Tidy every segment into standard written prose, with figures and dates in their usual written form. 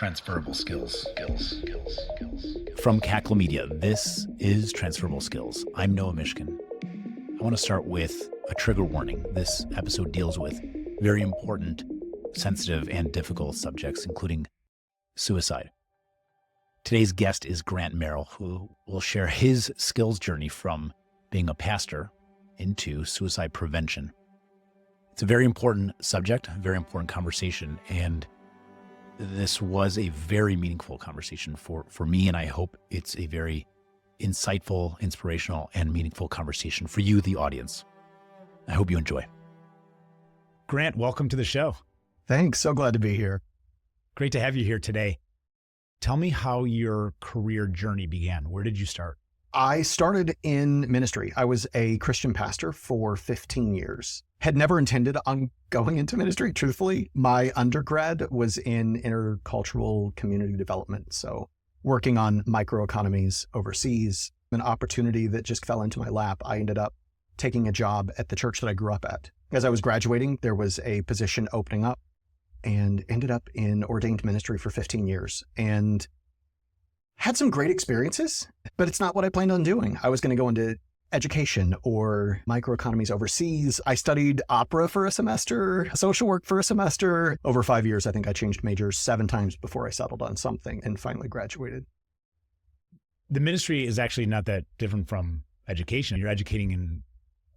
Transferable skills. From Cackle Media, this is Transferable Skills. I'm Noah Mishkin. I want to start with a trigger warning. This episode deals with very important, sensitive, and difficult subjects, including suicide. Today's guest is Grant Merrell, who will share his skills journey from being a pastor into suicide prevention. It's a very important subject, a very important conversation, and this was a very meaningful conversation for me, and I hope it's a very insightful, inspirational, and meaningful conversation for you, the audience. I hope you enjoy. Grant, welcome to the show. Thanks. So glad to be here. Great to have you here today. Tell me how your career journey began. Where did you start? I started in ministry. I was a Christian pastor for 15 years. Had never intended on going into ministry, truthfully. My undergrad was in intercultural community development. So working on microeconomies overseas, an opportunity that just fell into my lap. I ended up taking a job at the church that I grew up at. As I was graduating, there was a position opening up and ended up in ordained ministry for 15 years. And had some great experiences, but it's not what I planned on doing. I was going to go into education or microeconomies overseas. I studied opera for a semester, social work for a semester. Over 5 years, I think I changed majors 7 times before I settled on something and finally graduated. The ministry is actually not that different from education. You're educating in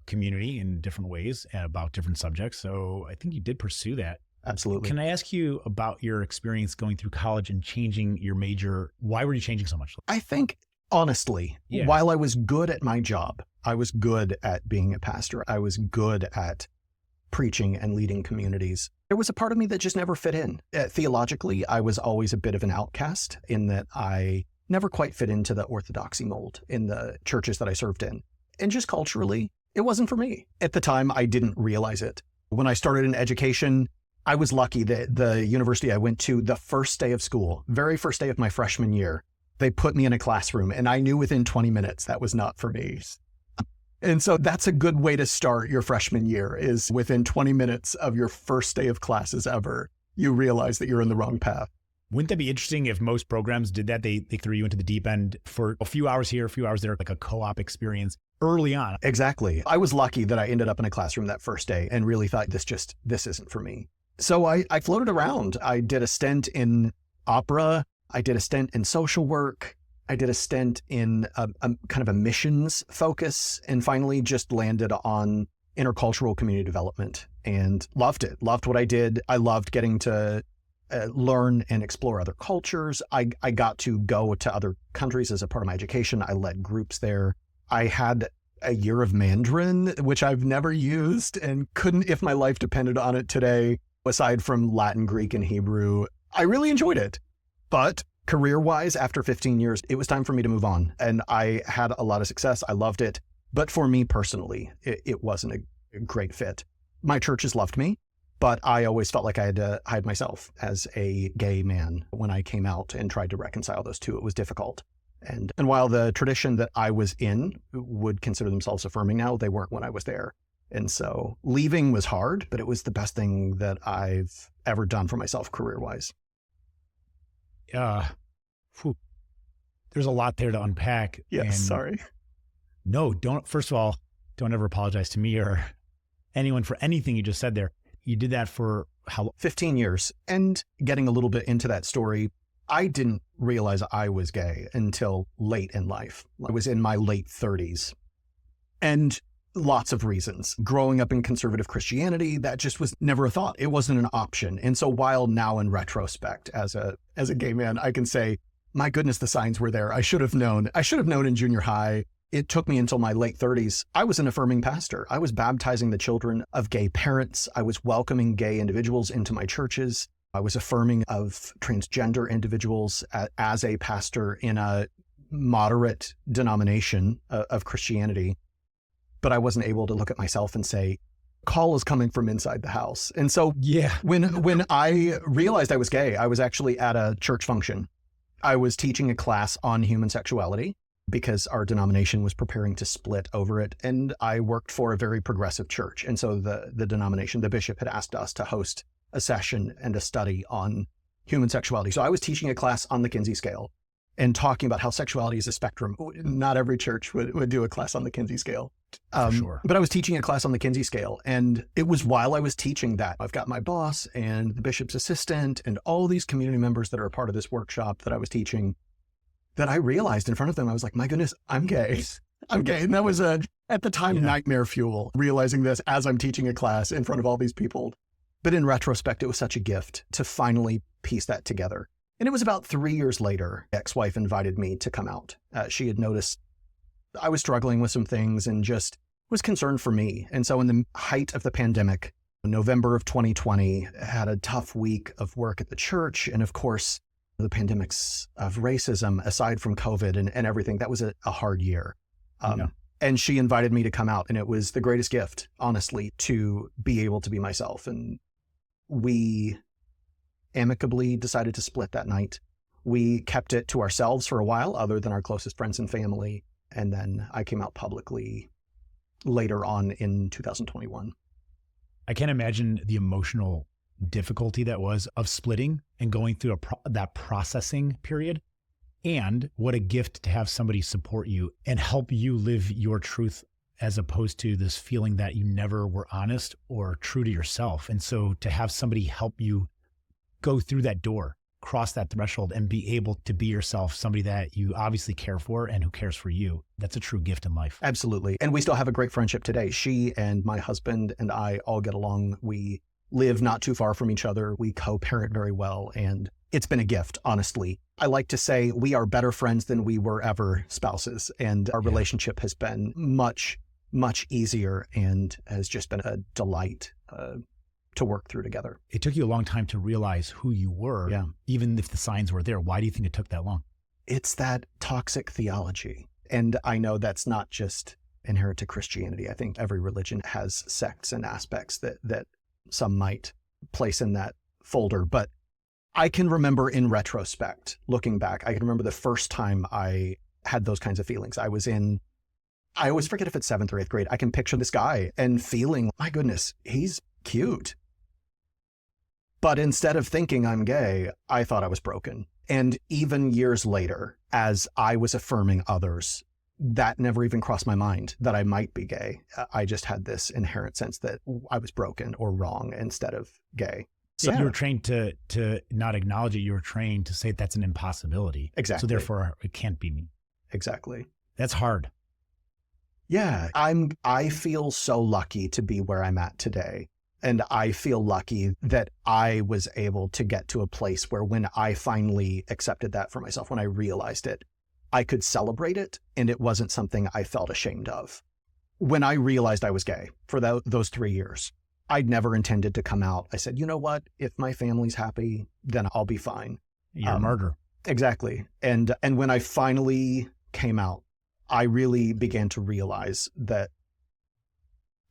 community in different ways and about different subjects. So I think you did pursue that. Absolutely. Can I ask you about your experience going through college and changing your major? Why were you changing so much? I think, honestly, while I was good at my job, I was good at being a pastor. I was good at preaching and leading communities. There was a part of me that just never fit in. Theologically, I was always a bit of an outcast in that I never quite fit into the orthodoxy mold in the churches that I served in. And just culturally, it wasn't for me. At the time, I didn't realize it. When I started in education, I was lucky that the university I went to, the first day of school, very first day of my freshman year, they put me in a classroom and I knew within 20 minutes that was not for me. And so that's a good way to start your freshman year, is within 20 minutes of your first day of classes ever, you realize that you're in the wrong path. Wouldn't that be interesting if most programs did that? They threw you into the deep end for a few hours here, a few hours there, like a co-op experience early on. Exactly. I was lucky that I ended up in a classroom that first day and really thought this isn't for me. So I floated around. I did a stint in opera. I did a stint in social work. I did a stint in a kind of a missions focus, and finally just landed on intercultural community development and loved it. Loved what I did. I loved getting to learn and explore other cultures. I got to go to other countries as a part of my education. I led groups there. I had a year of Mandarin, which I've never used and couldn't if my life depended on it today. Aside from Latin, Greek, and Hebrew, I really enjoyed it. But career-wise, after 15 years, it was time for me to move on. And I had a lot of success. I loved it. But for me personally, it wasn't a great fit. My churches loved me, but I always felt like I had to hide myself as a gay man when I came out and tried to reconcile those two. It was difficult. And while the tradition that I was in would consider themselves affirming now, they weren't when I was there. And so leaving was hard, but it was the best thing that I've ever done for myself career-wise. There's a lot there to unpack. Yes, sorry. No, first of all, don't ever apologize to me or anyone for anything you just said there. You did that for how long? 15 years. And getting a little bit into that story, I didn't realize I was gay until late in life. I was in my late 30s. And lots of reasons. Growing up in conservative Christianity, that just was never a thought. It wasn't an option. And so while now in retrospect, as a gay man, I can say, my goodness, the signs were there. I should have known. I should have known in junior high. It took me until my late 30s. I was an affirming pastor. I was baptizing the children of gay parents. I was welcoming gay individuals into my churches. I was affirming of transgender individuals as a pastor in a moderate denomination of Christianity. But I wasn't able to look at myself and say, call is coming from inside the house. And so when I realized I was gay, I was actually at a church function. I was teaching a class on human sexuality because our denomination was preparing to split over it. And I worked for a very progressive church. And so the denomination, the bishop had asked us to host a session and a study on human sexuality. So I was teaching a class on the Kinsey scale and talking about how sexuality is a spectrum. Not every church would do a class on the Kinsey scale. For sure. But I was teaching a class on the Kinsey scale, and it was while I was teaching that I've got my boss and the bishop's assistant and all these community members that are a part of this workshop that I was teaching, that I realized in front of them, I was like, my goodness, I'm gay. I'm gay. And that was at the time, nightmare fuel, realizing this as I'm teaching a class in front of all these people. But in retrospect, it was such a gift to finally piece that together. And it was about 3 years later, ex-wife invited me to come out. She had noticed I was struggling with some things and just was concerned for me. And so in the height of the pandemic, November of 2020, had a tough week of work at the church. And of course, the pandemics of racism, aside from COVID and everything, that was a hard year. And she invited me to come out, and it was the greatest gift, honestly, to be able to be myself. And we amicably decided to split that night. We kept it to ourselves for a while, other than our closest friends and family. And then I came out publicly later on in 2021. I can't imagine the emotional difficulty that was of splitting and going through that processing period. And what a gift to have somebody support you and help you live your truth, as opposed to this feeling that you never were honest or true to yourself. And so to have somebody help you go through that door, cross that threshold, and be able to be yourself, somebody that you obviously care for and who cares for you, that's a true gift in life. Absolutely. And we still have a great friendship today. She and my husband and I all get along. We live not too far from each other. We co-parent very well. And it's been a gift, honestly. I like to say we are better friends than we were ever spouses. And our relationship has been much, much easier and has just been a delight to work through together. It took you a long time to realize who you were, even if the signs were there. Why do you think it took that long? It's that toxic theology. And I know that's not just inherent to Christianity. I think every religion has sects and aspects that some might place in that folder. But I can remember in retrospect, looking back, I can remember the first time I had those kinds of feelings. I always forget if it's 7th or 8th grade. I can picture this guy and feeling, my goodness, he's cute. But instead of thinking I'm gay, I thought I was broken. And even years later, as I was affirming others, that never even crossed my mind that I might be gay. I just had this inherent sense that I was broken or wrong instead of gay. So you were trained to not acknowledge it. You were trained to say that's an impossibility. Exactly. So therefore it can't be me. Exactly. That's hard. Yeah. I feel so lucky to be where I'm at today. And I feel lucky that I was able to get to a place where when I finally accepted that for myself, when I realized it, I could celebrate it. And it wasn't something I felt ashamed of. When I realized I was gay for those 3 years, I'd never intended to come out. I said, you know what? If my family's happy, then I'll be fine. You're a martyr. Exactly. And when I finally came out, I really began to realize that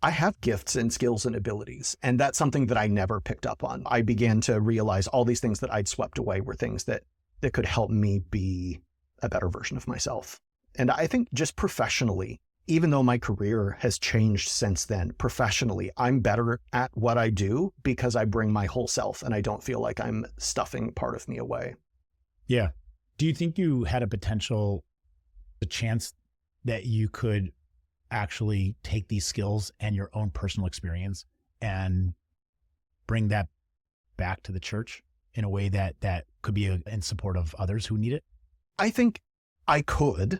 I have gifts and skills and abilities. And that's something that I never picked up on. I began to realize all these things that I'd swept away were things that could help me be a better version of myself. And I think just professionally, even though my career has changed since then, professionally, I'm better at what I do because I bring my whole self and I don't feel like I'm stuffing part of me away. Yeah. Do you think you had the chance that you could actually take these skills and your own personal experience and bring that back to the church in a way that could be in support of others who need it? I think I could.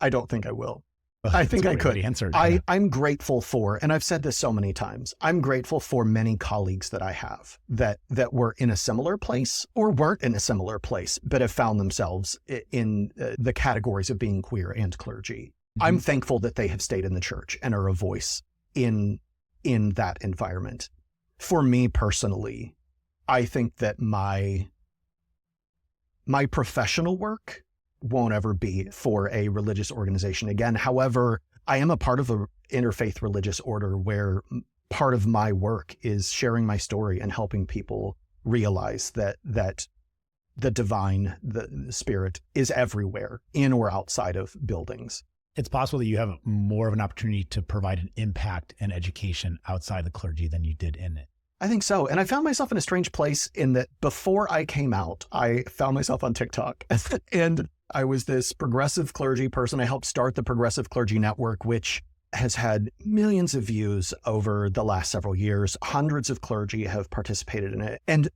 I don't think I will. I think I could. I'm grateful for, and I've said this so many times, I'm grateful for many colleagues that I have that were in a similar place or weren't in a similar place, but have found themselves in the categories of being queer and clergy. Mm-hmm. I'm thankful that they have stayed in the church and are a voice in that environment. For me personally, I think that my professional work won't ever be for a religious organization again. However, I am a part of an interfaith religious order where part of my work is sharing my story and helping people realize that the divine, the spirit is everywhere, in or outside of buildings. It's possible that you have more of an opportunity to provide an impact and education outside the clergy than you did in it. I think so. And I found myself in a strange place in that before I came out, I found myself on TikTok and I was this progressive clergy person. I helped start the Progressive Clergy Network, which has had millions of views over the last several years. Hundreds of clergy have participated in it. And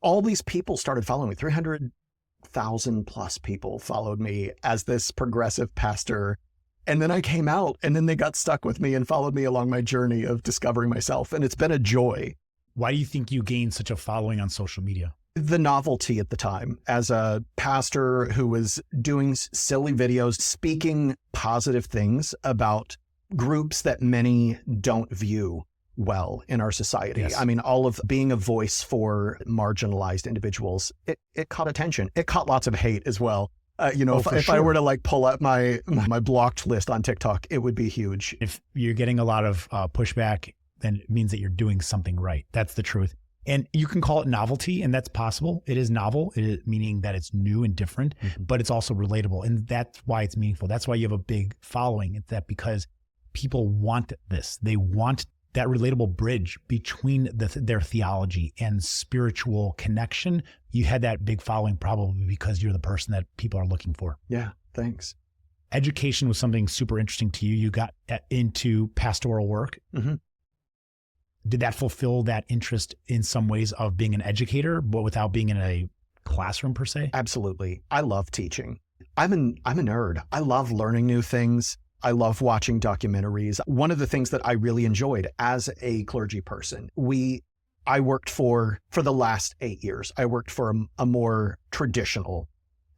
all these people started following me. 300,000 plus people followed me as this progressive pastor. And then I came out and then they got stuck with me and followed me along my journey of discovering myself. And it's been a joy. Why do you think you gained such a following on social media? The novelty at the time, as a pastor who was doing silly videos, speaking positive things about groups that many don't view well in our society. Yes. I mean, all of being a voice for marginalized individuals, it caught attention. It caught lots of hate as well. If I were to like pull up my blocked list on TikTok, it would be huge. If you're getting a lot of pushback, then it means that you're doing something right. That's the truth. And you can call it novelty, and that's possible. It is novel, meaning that it's new and different, but it's also relatable. And that's why it's meaningful. That's why you have a big following. It's that because people want this. They want that relatable bridge between their theology and spiritual connection. You had that big following probably because you're the person that people are looking for. Yeah, thanks. Education was something super interesting to you. You got into pastoral work. Mm-hmm. Did that fulfill that interest in some ways of being an educator, but without being in a classroom per se? Absolutely. I love teaching. I'm a nerd. I love learning new things. I love watching documentaries. One of the things that I really enjoyed as a clergy person, I worked for the last 8 years, I worked for a more traditional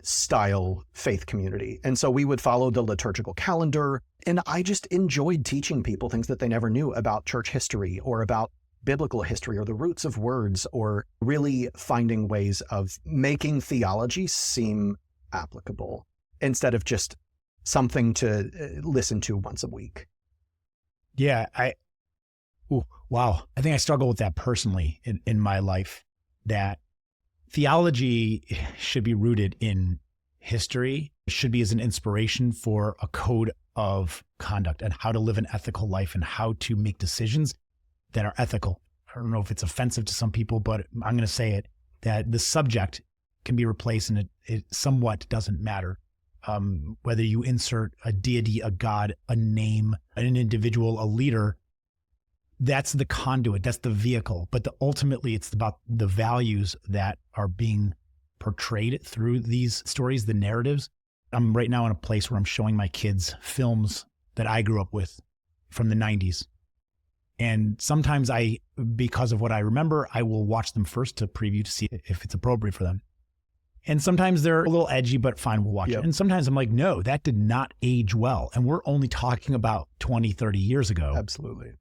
style faith community. And so we would follow the liturgical calendar. And I just enjoyed teaching people things that they never knew about church history or about biblical history or the roots of words, or really finding ways of making theology seem applicable instead of just something to listen to once a week. Yeah. Wow. I think I struggle with that personally in my life, that theology should be rooted in history. It should be as an inspiration for a code of conduct and how to live an ethical life and how to make decisions that are ethical. I don't know if it's offensive to some people, but I'm going to say it, that the subject can be replaced and it somewhat doesn't matter. Whether you insert a deity, a god, a name, an individual, a leader, that's the conduit, that's the vehicle. But ultimately, it's about the values that are being portrayed through these stories, the narratives. I'm right now in a place where I'm showing my kids films that I grew up with from the 90s. And sometimes because of what I remember, I will watch them first to preview to see if it's appropriate for them. And sometimes they're a little edgy, but fine, we'll watch it. And sometimes I'm like, no, that did not age well. And we're only talking about 20, 30 years ago. Absolutely.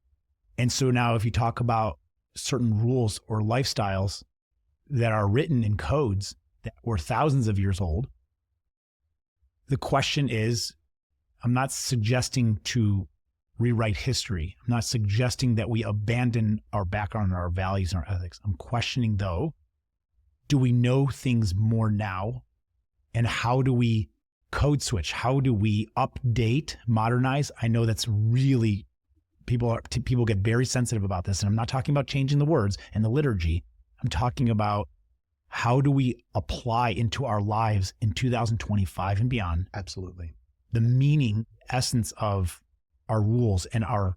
And so now if you talk about certain rules or lifestyles that are written in codes that were thousands of years old, the question is, I'm not suggesting to rewrite history. I'm not suggesting that we abandon our background and our values and our ethics. I'm questioning, though, do we know things more now? And how do we code switch? How do we update, modernize? I know that's really, people get very sensitive about this. And I'm not talking about changing the words and the liturgy. I'm talking about how do we apply into our lives in 2025 and beyond? Absolutely. The meaning, essence of our rules and our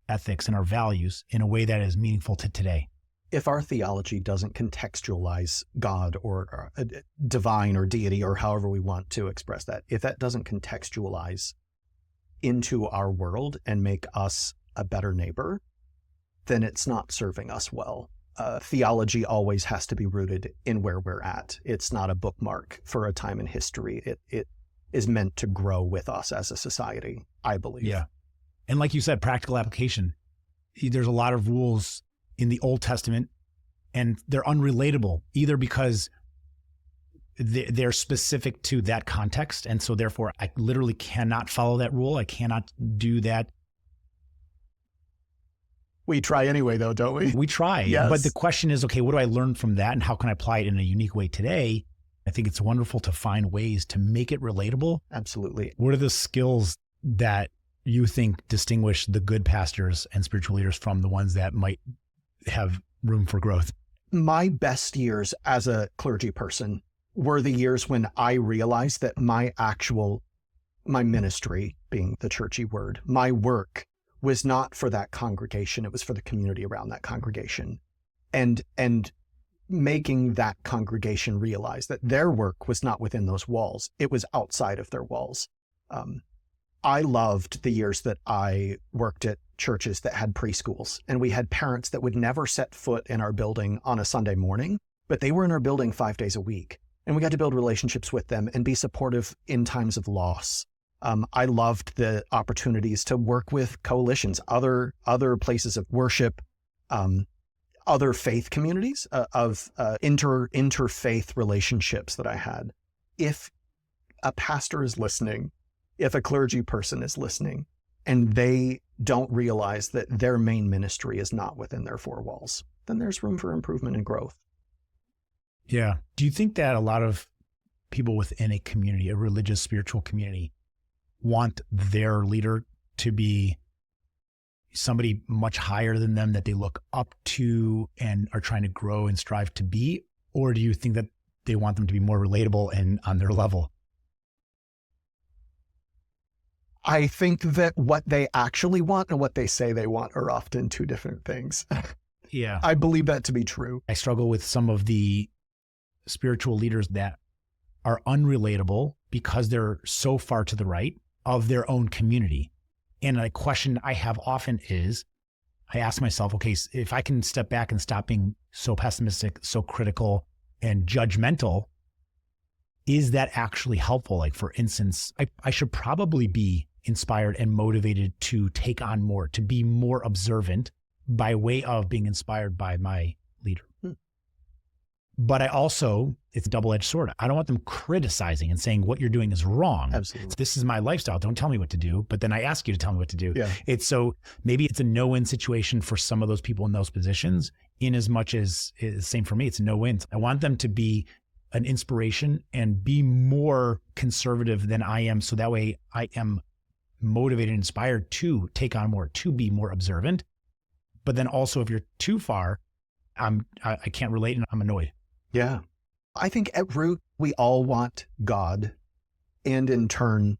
ethics and our values in a way that is meaningful to today. If our theology doesn't contextualize God or divine or deity or however we want to express that, if that doesn't contextualize into our world and make us a better neighbor, then it's not serving us well. Theology always has to be rooted in where we're at. It's not a bookmark for a time in history. It is meant to grow with us as a society, I believe. Yeah. And like you said, practical application. There's a lot of rules in the Old Testament, and they're unrelatable, either because they're specific to that context. And so therefore I literally cannot follow that rule. I cannot do that. We try anyway, though, don't we? We try. Yes. But the question is, okay, what do I learn from that? And how can I apply it in a unique way today? I think it's wonderful to find ways to make it relatable. Absolutely. What are the skills that you think distinguish the good pastors and spiritual leaders from the ones that might have room for growth? My best years as a clergy person were the years when I realized that my ministry, being the churchy word, my work was not for that congregation. It was for the community around that congregation. And making that congregation realize that their work was not within those walls. It was outside of their walls. I loved the years that I worked at churches that had preschools, and we had parents that would never set foot in our building on a Sunday morning, but they were in our building 5 days a week. And we got to build relationships with them and be supportive in times of loss. I loved the opportunities to work with coalitions, other places of worship, other faith communities of interfaith relationships that I had. If a pastor is listening, if a clergy person is listening, and they don't realize that their main ministry is not within their four walls, then there's room for improvement and growth. Yeah. Do you think that a lot of people within a community, a religious, spiritual community, want their leader to be somebody much higher than them that they look up to and are trying to grow and strive to be? Or do you think that they want them to be more relatable and on their level? I think that what they actually want and what they say they want are often two different things. Yeah. I believe that to be true. I struggle with some of the spiritual leaders that are unrelatable because they're so far to the right of their own community. And a question I have often is, I ask myself, okay, if I can step back and stop being so pessimistic, so critical and judgmental, is that actually helpful? Like, for instance, I should probably be inspired and motivated to take on more, to be more observant by way of being inspired by my leader. But I also, it's a double-edged sword. I don't want them criticizing and saying what you're doing is wrong. Absolutely. This is my lifestyle. Don't tell me what to do. But then I ask you to tell me what to do. Yeah. Maybe it's a no-win situation for some of those people in those positions, in as much as it's the same for me. It's a no-win. I want them to be an inspiration and be more conservative than I am. So that way I am motivated and inspired to take on more, to be more observant. But then also, if you're too far, I can't relate and I'm annoyed. Yeah. I think at root, we all want God, and in turn,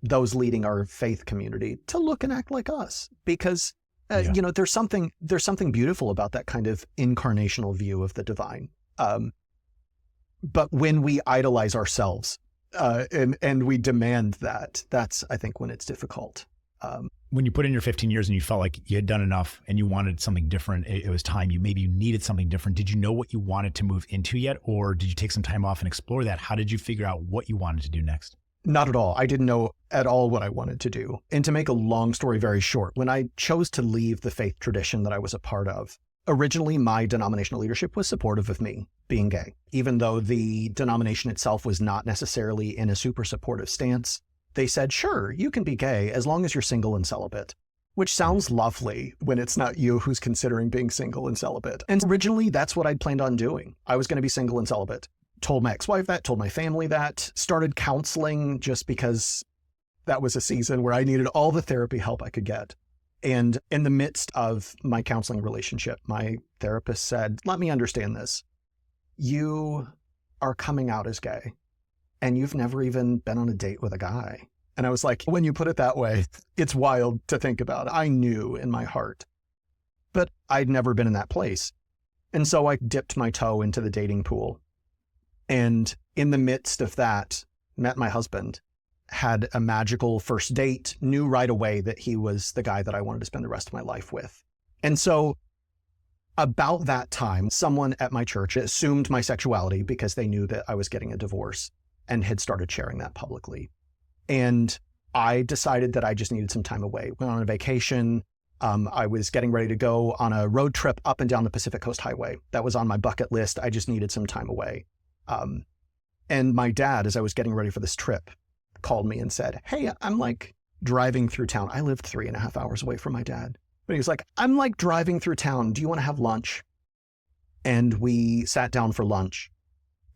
those leading our faith community to look and act like us, because there's something beautiful about that kind of incarnational view of the divine. But when we idolize ourselves and we demand that, that's, I think, when it's difficult. When you put in your 15 years and you felt like you had done enough and you wanted something different, it was time. You needed something different. Did you know what you wanted to move into yet? Or did you take some time off and explore that? How did you figure out what you wanted to do next? Not at all. I didn't know at all what I wanted to do. And to make a long story very short, when I chose to leave the faith tradition that I was a part of, originally my denominational leadership was supportive of me being gay, even though the denomination itself was not necessarily in a super supportive stance. They said, sure, you can be gay as long as you're single and celibate, which sounds lovely when it's not you who's considering being single and celibate. And originally, that's what I'd planned on doing. I was going to be single and celibate. Told my ex-wife that, told my family that, started counseling just because that was a season where I needed all the therapy help I could get. And in the midst of my counseling relationship, my therapist said, let me understand this. You are coming out as gay, and you've never even been on a date with a guy. And I was like, when you put it that way, it's wild to think about. I knew in my heart, but I'd never been in that place. And so I dipped my toe into the dating pool. And in the midst of that, met my husband, had a magical first date, knew right away that he was the guy that I wanted to spend the rest of my life with. And so about that time, someone at my church assumed my sexuality because they knew that I was getting a divorce and had started sharing that publicly. And I decided that I just needed some time away. Went on a vacation. I was getting ready to go on a road trip up and down the Pacific Coast Highway. That was on my bucket list. I just needed some time away. And my dad, as I was getting ready for this trip, called me and said, hey, I'm like driving through town. I lived 3.5 hours away from my dad. But he was like, I'm like driving through town. Do you want to have lunch? And we sat down for lunch.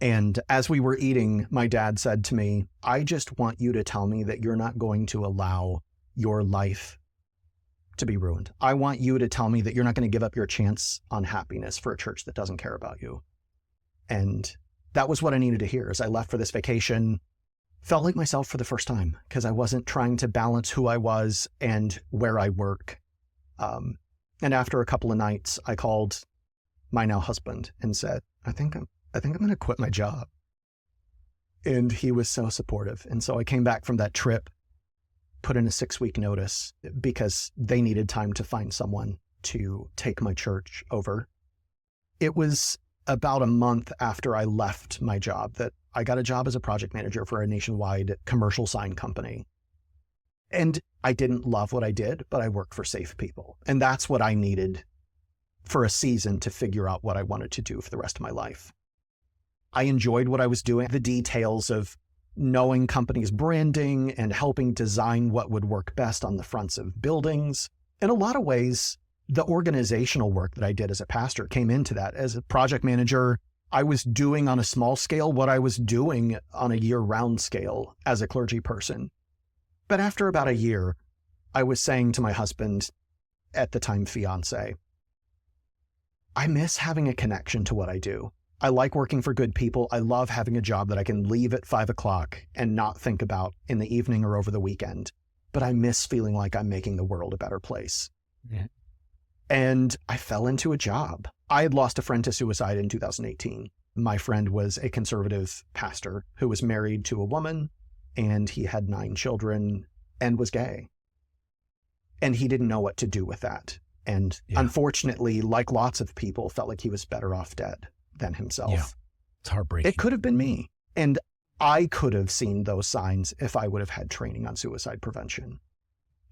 And as we were eating, my dad said to me, I just want you to tell me that you're not going to allow your life to be ruined. I want you to tell me that you're not going to give up your chance on happiness for a church that doesn't care about you. And that was what I needed to hear as I left for this vacation. Felt like myself for the first time because I wasn't trying to balance who I was and where I work. And after a couple of nights, I called my now husband and said, I think I'm going to quit my job. And he was so supportive. And so I came back from that trip, put in a 6-week notice because they needed time to find someone to take my church over. It was about a month after I left my job that I got a job as a project manager for a nationwide commercial sign company. And I didn't love what I did, but I worked for safe people. And that's what I needed for a season to figure out what I wanted to do for the rest of my life. I enjoyed what I was doing, the details of knowing companies' branding and helping design what would work best on the fronts of buildings. In a lot of ways, the organizational work that I did as a pastor came into that. As a project manager, I was doing on a small scale what I was doing on a year-round scale as a clergy person. But after about a year, I was saying to my husband, at the time fiance, I miss having a connection to what I do. I like working for good people. I love having a job that I can leave at 5 o'clock and not think about in the evening or over the weekend. But I miss feeling like I'm making the world a better place. Yeah. And I fell into a job. I had lost a friend to suicide in 2018. My friend was a conservative pastor who was married to a woman, and he had 9 children and was gay. And he didn't know what to do with that. And unfortunately, like lots of people, felt like he was better off dead than himself. Yeah. It's heartbreaking. It could have been me. And I could have seen those signs if I would have had training on suicide prevention.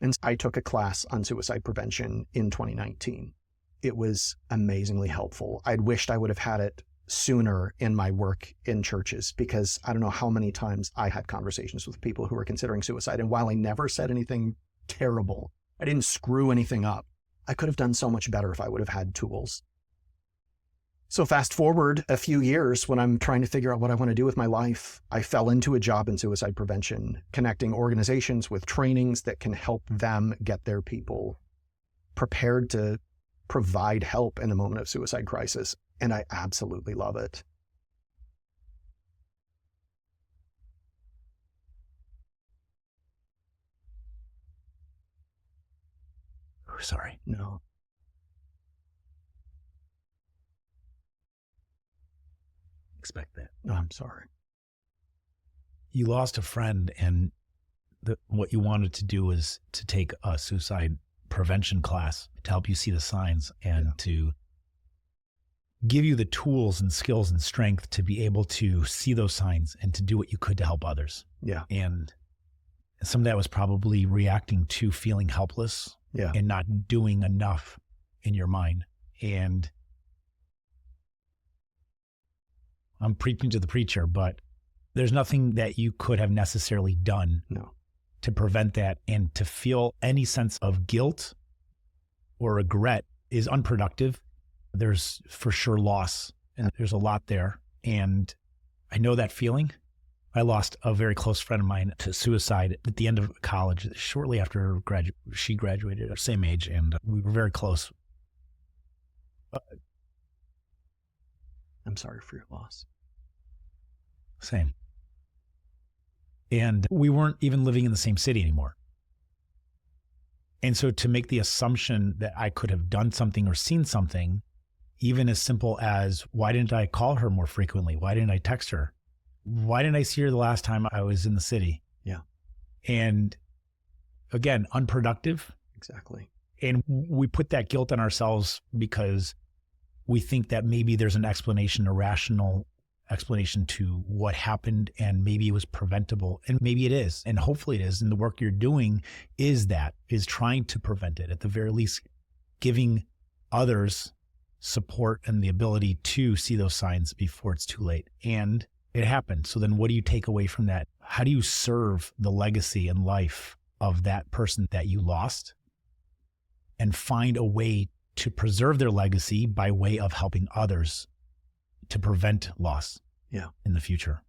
And I took a class on suicide prevention in 2019. It was amazingly helpful. I'd wished I would have had it sooner in my work in churches because I don't know how many times I had conversations with people who were considering suicide. And while I never said anything terrible, I didn't screw anything up, I could have done so much better if I would have had tools. So fast forward a few years when I'm trying to figure out what I want to do with my life, I fell into a job in suicide prevention, connecting organizations with trainings that can help them get their people prepared to provide help in a moment of suicide crisis. And I absolutely love it. Oh, sorry. No. Expect that. No, I'm sorry. You lost a friend, and what you wanted to do was to take a suicide prevention class to help you see the signs and to give you the tools and skills and strength to be able to see those signs and to do what you could to help others. Yeah. And some of that was probably reacting to feeling helpless and not doing enough in your mind. And I'm preaching to the preacher, but there's nothing that you could have necessarily done to prevent that. And to feel any sense of guilt or regret is unproductive. There's for sure loss, and there's a lot there. And I know that feeling. I lost a very close friend of mine to suicide at the end of college, shortly after she graduated, our same age, and we were very close. I'm sorry for your loss. Same. And we weren't even living in the same city anymore. And so to make the assumption that I could have done something or seen something, even as simple as, why didn't I call her more frequently? Why didn't I text her? Why didn't I see her the last time I was in the city? Yeah. And again, unproductive. Exactly. And we put that guilt on ourselves because we think that maybe there's an explanation, a rational explanation to what happened, and maybe it was preventable, and maybe it is, and hopefully it is. And the work you're doing is trying to prevent it, at the very least, giving others support and the ability to see those signs before it's too late. And it happened. So then what do you take away from that? How do you serve the legacy and life of that person that you lost and find a way to preserve their legacy by way of helping others to prevent loss in the future?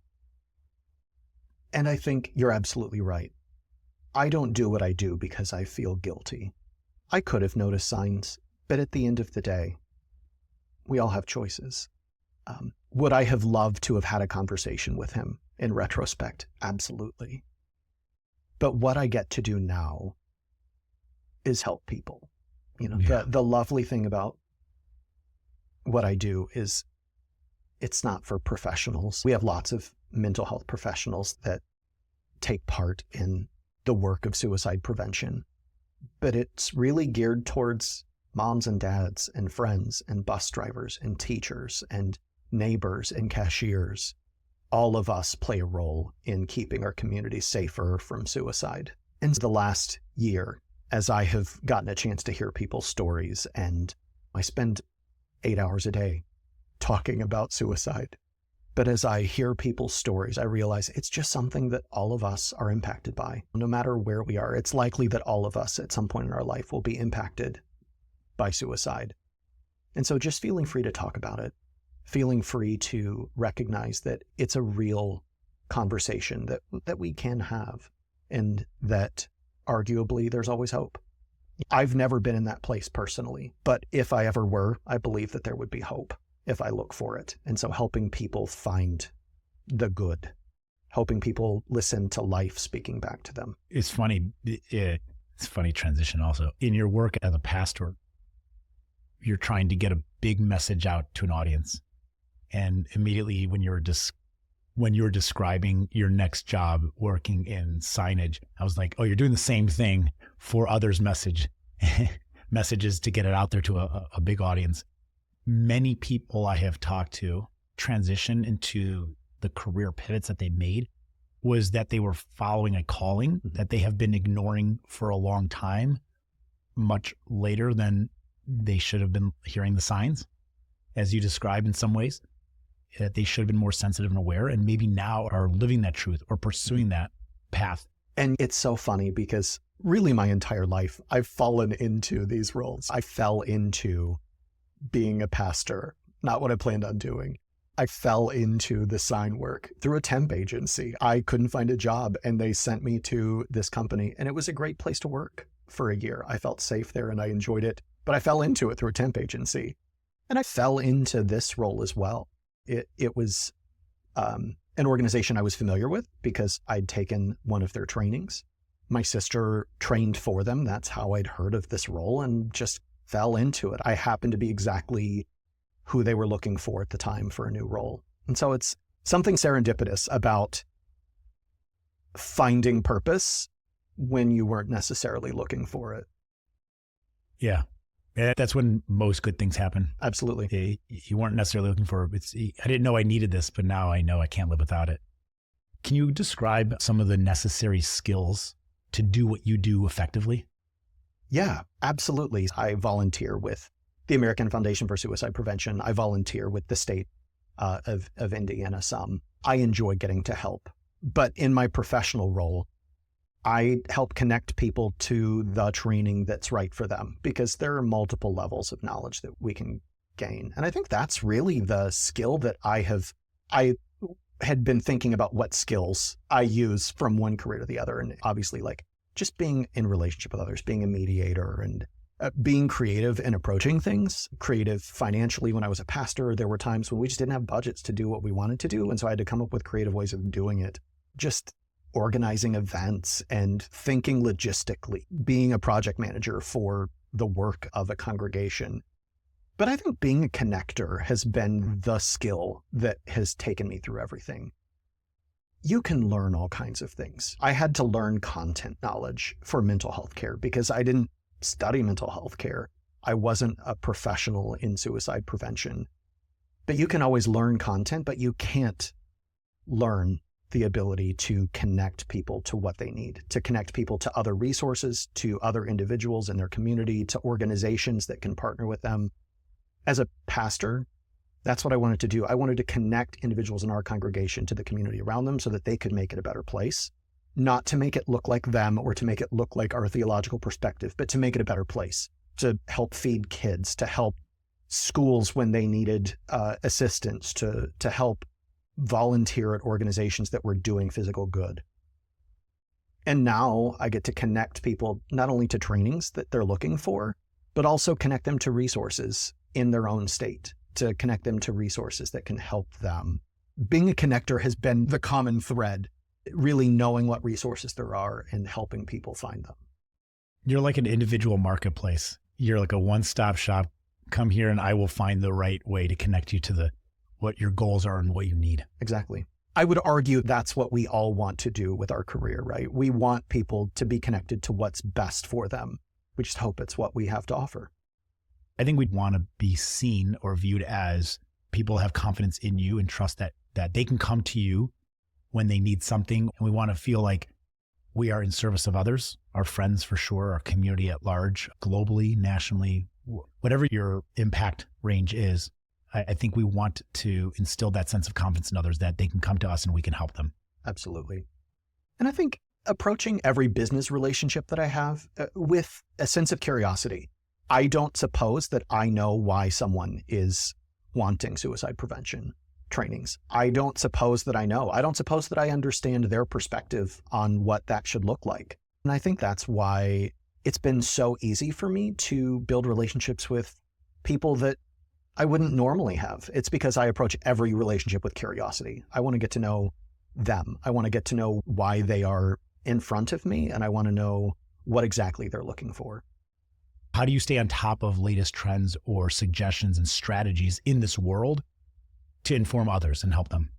And I think you're absolutely right. I don't do what I do because I feel guilty. I could have noticed signs, but at the end of the day, we all have choices. Would I have loved to have had a conversation with him in retrospect? Absolutely. But what I get to do now is help people. The lovely thing about what I do is it's not for professionals. We have lots of mental health professionals that take part in the work of suicide prevention, but it's really geared towards moms and dads and friends and bus drivers and teachers and neighbors and cashiers. All of us play a role in keeping our community safer from suicide. In the last year, as I have gotten a chance to hear people's stories, and I spend 8 hours a day talking about suicide, but as I hear people's stories, I realize it's just something that all of us are impacted by. No matter where we are, it's likely that all of us at some point in our life will be impacted by suicide. And so just feeling free to talk about it, feeling free to recognize that it's a real conversation that we can have, and that arguably there's always hope. I've never been in that place personally, but if I ever were, I believe that there would be hope if I look for it. And so helping people find the good, helping people listen to life speaking back to them. It's funny. It's funny transition also. In your work as a pastor, you're trying to get a big message out to an audience. And immediately when you're describing your next job working in signage, I was like, oh, you're doing the same thing for others' messages to get it out there to a big audience. Many people I have talked to transition into the career pivots that they made was that they were following a calling that they have been ignoring for a long time, much later than they should have been hearing the signs, as you described in some ways, that they should have been more sensitive and aware, and maybe now are living that truth or pursuing that path. And it's so funny because really my entire life, I've fallen into these roles. I fell into being a pastor, not what I planned on doing. I fell into the sign work through a temp agency. I couldn't find a job and they sent me to this company, and it was a great place to work for a year. I felt safe there and I enjoyed it, but I fell into it through a temp agency. And I fell into this role as well. It was an organization I was familiar with because I'd taken one of their trainings. My sister trained for them. That's how I'd heard of this role and just fell into it. I happened to be exactly who they were looking for at the time for a new role. And so it's something serendipitous about finding purpose when you weren't necessarily looking for it. Yeah. That's when most good things happen. Absolutely. You weren't necessarily looking for it. I didn't know I needed this, but now I know I can't live without it. Can you describe some of the necessary skills to do what you do effectively? Yeah, absolutely. I volunteer with the American Foundation for Suicide Prevention. I volunteer with the state of Indiana some. I enjoy getting to help. But in my professional role, I help connect people to the training that's right for them, because there are multiple levels of knowledge that we can gain. And I think that's really the skill that I had been thinking about what skills I use from one career to the other. And obviously, like just being in relationship with others, being a mediator, and being creative in approaching things, creative financially. When I was a pastor, there were times when we just didn't have budgets to do what we wanted to do. And so I had to come up with creative ways of doing it. Just organizing events and thinking logistically, being a project manager for the work of a congregation. But I think being a connector has been the skill that has taken me through everything. You can learn all kinds of things. I had to learn content knowledge for mental health care because I didn't study mental health care. I wasn't a professional in suicide prevention. But you can always learn content, but you can't learn the ability to connect people to what they need, to connect people to other resources, to other individuals in their community, to organizations that can partner with them. As a pastor, that's what I wanted to do. I wanted to connect individuals in our congregation to the community around them so that they could make it a better place, not to make it look like them or to make it look like our theological perspective, but to make it a better place, to help feed kids, to help schools when they needed assistance, to help volunteer at organizations that were doing physical good. And now I get to connect people not only to trainings that they're looking for, but also connect them to resources in their own state, to connect them to resources that can help them. Being a connector has been the common thread, really knowing what resources there are and helping people find them. You're like an individual marketplace. You're like a one-stop shop. Come here and I will find the right way to connect you to what your goals are and what you need. Exactly. I would argue that's what we all want to do with our career, right? We want people to be connected to what's best for them. We just hope it's what we have to offer. I think we'd want to be seen or viewed as people have confidence in you and trust that they can come to you when they need something. And we want to feel like we are in service of others, our friends for sure, our community at large, globally, nationally, whatever your impact range is. I think we want to instill that sense of confidence in others that they can come to us and we can help them. Absolutely. And I think approaching every business relationship that I have with a sense of curiosity. I don't suppose that I know why someone is wanting suicide prevention trainings. I don't suppose that I know. I don't suppose that I understand their perspective on what that should look like. And I think that's why it's been so easy for me to build relationships with people that I wouldn't normally have. It's because I approach every relationship with curiosity. I want to get to know them. I want to get to know why they are in front of me, and I want to know what exactly they're looking for. How do you stay on top of latest trends or suggestions and strategies in this world to inform others and help them?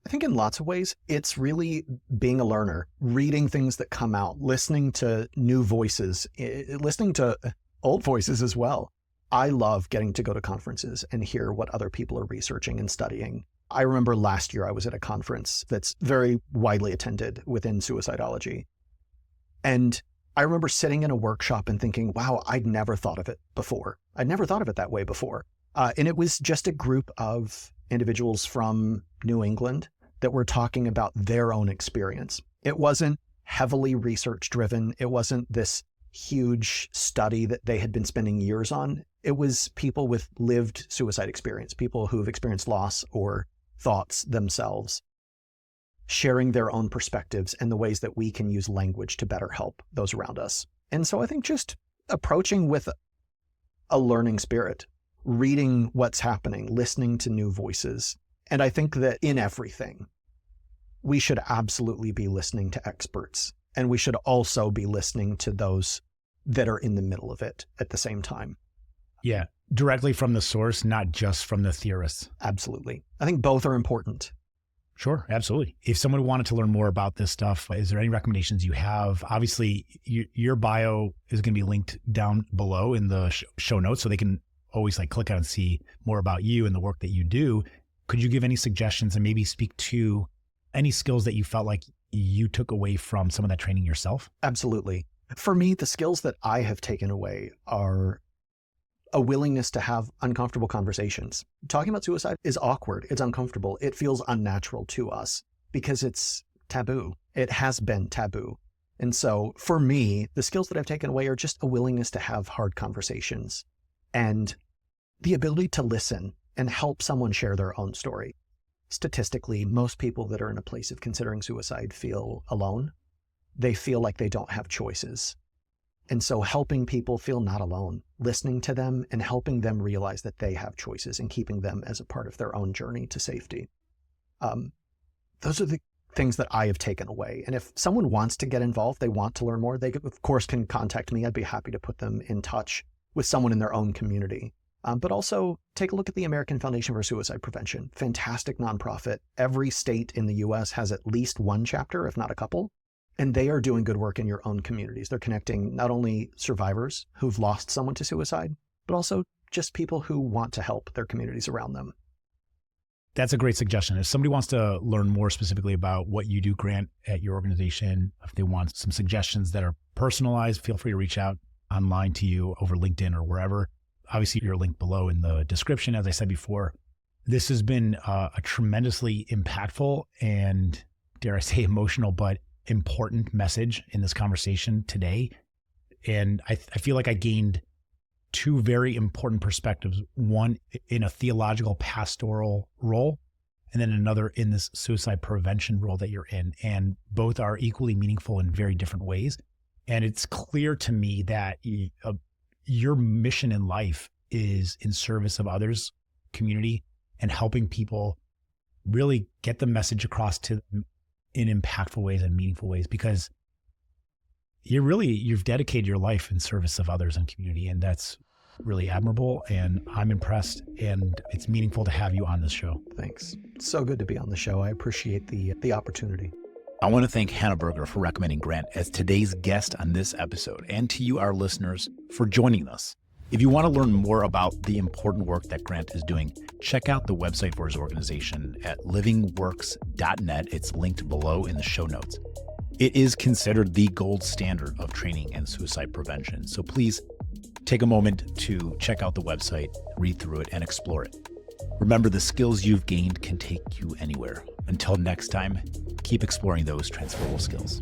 I think in lots of ways, it's really being a learner, reading things that come out, listening to new voices, listening to old voices as well. I love getting to go to conferences and hear what other people are researching and studying. I remember last year I was at a conference that's very widely attended within suicidology. And I remember sitting in a workshop and thinking, wow, I'd never thought of it before. I'd never thought of it that way before. And it was just a group of individuals from New England that were talking about their own experience. It wasn't heavily research driven. It wasn't this huge study that they had been spending years on. It was people with lived suicide experience, people who've experienced loss or thoughts themselves, sharing their own perspectives and the ways that we can use language to better help those around us. And so I think just approaching with a learning spirit, reading what's happening, listening to new voices. And I think that in everything, we should absolutely be listening to experts. And we should also be listening to those that are in the middle of it at the same time. Yeah, directly from the source, not just from the theorists. Absolutely. I think both are important. Sure, absolutely. If someone wanted to learn more about this stuff, is there any recommendations you have? Obviously, your bio is going to be linked down below in the show notes, so they can always click on and see more about you and the work that you do. Could you give any suggestions and maybe speak to any skills that you felt like you took away from some of that training yourself? Absolutely. For me, the skills that I have taken away are a willingness to have uncomfortable conversations. Talking about suicide is awkward. It's uncomfortable. It feels unnatural to us because it's taboo. It has been taboo. And so for me, the skills that I've taken away are just a willingness to have hard conversations and the ability to listen and help someone share their own story. Statistically, most people that are in a place of considering suicide feel alone. They feel like they don't have choices. And so helping people feel not alone, listening to them and helping them realize that they have choices and keeping them as a part of their own journey to safety. Those are the things that I have taken away. And if someone wants to get involved, they want to learn more, they of course can contact me. I'd be happy to put them in touch with someone in their own community. But also take a look at the American Foundation for Suicide Prevention. Fantastic nonprofit. Every state in the US has at least one chapter, if not a couple. And they are doing good work in your own communities. They're connecting not only survivors who've lost someone to suicide, but also just people who want to help their communities around them. That's a great suggestion. If somebody wants to learn more specifically about what you do, Grant, at your organization, if they want some suggestions that are personalized, feel free to reach out online to you over LinkedIn or wherever. Obviously, you're linked below in the description. As I said before, this has been a tremendously impactful and, dare I say, emotional, but important message in this conversation today. And I feel like I gained two very important perspectives, one in a theological pastoral role, and then another in this suicide prevention role that you're in. And both are equally meaningful in very different ways. And it's clear to me that your mission in life is in service of others, community, and helping people really get the message across to them in impactful ways and meaningful ways, because you've dedicated your life in service of others and community. And that's really admirable. And I'm impressed, and it's meaningful to have you on this show. Thanks. It's so good to be on the show. I appreciate the opportunity. I want to thank Hannah Berger for recommending Grant as today's guest on this episode, and to you, our listeners, for joining us. If you want to learn more about the important work that Grant is doing, check out the website for his organization at livingworks.net. It's linked below in the show notes. It is considered the gold standard of training and suicide prevention. So please take a moment to check out the website, read through it, and explore it. Remember, the skills you've gained can take you anywhere. Until next time, keep exploring those transferable skills.